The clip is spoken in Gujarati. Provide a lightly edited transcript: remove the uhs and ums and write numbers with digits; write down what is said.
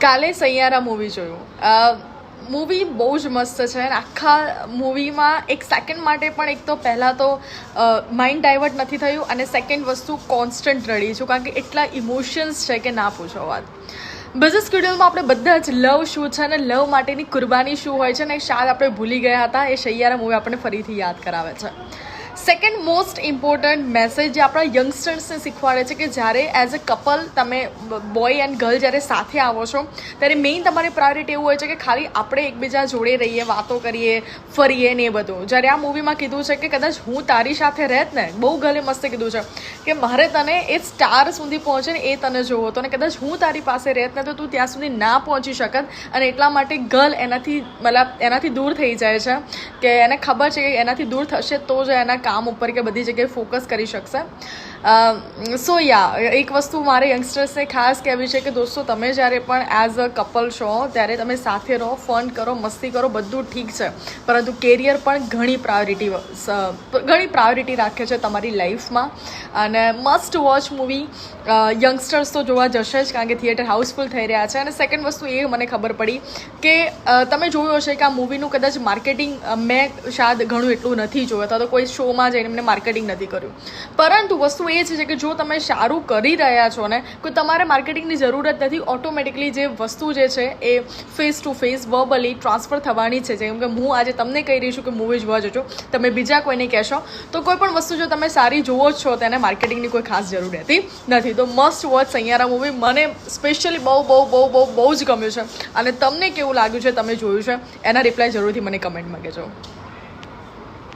કાલે સૈયારા મૂવી જોયું. મૂવી બહુ જ મસ્ત છે અને આખા મૂવીમાં એક સેકન્ડ માટે પણ એક તો પહેલાં તો માઇન્ડ ડાયવર્ટ નથી થયું અને સેકન્ડ વસ્તુ કોન્સ્ટન્ટ રડી છું કારણ કે એટલા ઇમોશન્સ છે કે ના પૂછો વાત. બિઝનેસ સ્ટુડિયોમાં આપણે બધા જ લવ શું છે અને લવ માટેની કુરબાની શું હોય છે ને શાયદ આપણે ભૂલી ગયા હતા. એ સૈયારા મૂવી આપણને ફરીથી યાદ કરાવે છે. સેકન્ડ મોસ્ટ ઇમ્પોર્ટન્ટ મેસેજ જે આપણા યંગસ્ટર્સને શીખવાડે છે કે જ્યારે એઝ અ કપલ તમે બોય એન્ડ ગર્લ જ્યારે સાથે આવો છો ત્યારે મેઇન તમારી પ્રાયોરિટી એવું હોય છે કે ખાલી આપણે એકબીજા જોડે રહીએ, વાતો કરીએ, ફરીએ ને એ બધું. જ્યારે આ મૂવીમાં કીધું છે કે કદાચ હું તારી સાથે રહેત ને, બહુ ગલે મસ્ત કીધું છે કે મારે તને એ સ્ટાર સુધી પહોંચે ને એ તને જોવો હતો અને કદાચ હું તારી પાસે રહેત ને તો તું ત્યાં સુધી ના પહોંચી શકત અને એટલા માટે ગર્લ એનાથી દૂર થઈ જાય છે કે એને ખબર છે કે એનાથી દૂર થશે તો જ એના કામ ઉપર કે બધી જગ્યાએ ફોકસ કરી શકશે. સો એક વસ્તુ મારે યંગસ્ટર્સને ખાસ કહેવી છે કે દોસ્તો તમે જ્યારે પણ એઝ અ કપલ છો ત્યારે તમે સાથે રહો, ફન કરો, મસ્તી કરો, બધું ઠીક છે પરંતુ કેરિયર પણ ઘણી પ્રાયોરિટી રાખે છે તમારી લાઈફમાં. અને મસ્ટ વોચ મૂવી યંગસ્ટર્સ તો જોવા જશે જ કારણ કે થિયેટર હાઉસફુલ થઈ રહ્યા છે. અને સેકન્ડ વસ્તુ એ મને ખબર પડી કે તમે જોયું હશે કે આ મૂવીનું કદાચ માર્કેટિંગ મેં શાયદ ઘણું એટલું નથી જોયું અથવા તો કોઈ શોમાં જઈને એમને માર્કેટિંગ નથી કર્યું, પરંતુ વસ્તુ એ છે કે જો તમે સારું કરી રહ્યા છો ને કોઈ તમારે માર્કેટિંગની જરૂરત નથી. ઓટોમેટિકલી જે વસ્તુ જે છે એ face to face verbally transfer થવાની છે. જેમ કે હું આજે તમને કહી રહી છું કે મૂવી જોવા જજો, તમે બીજા કોઈને કહેશો તો કોઈ પણ વસ્તુ જો તમે સારી જોવો જ છો તેને માર્કેટિંગની કોઈ ખાસ જરૂર રહેતી નથી. તો મસ્ટ વોચ સૈયારા મૂવી મને સ્પેશિયલી બહુ જ ગમ્યું છે. અને તમને કેવું લાગ્યું છે, તમે જોયું છે, એના રિપ્લાય જરૂરથી મને કમેન્ટમાં કહેજો.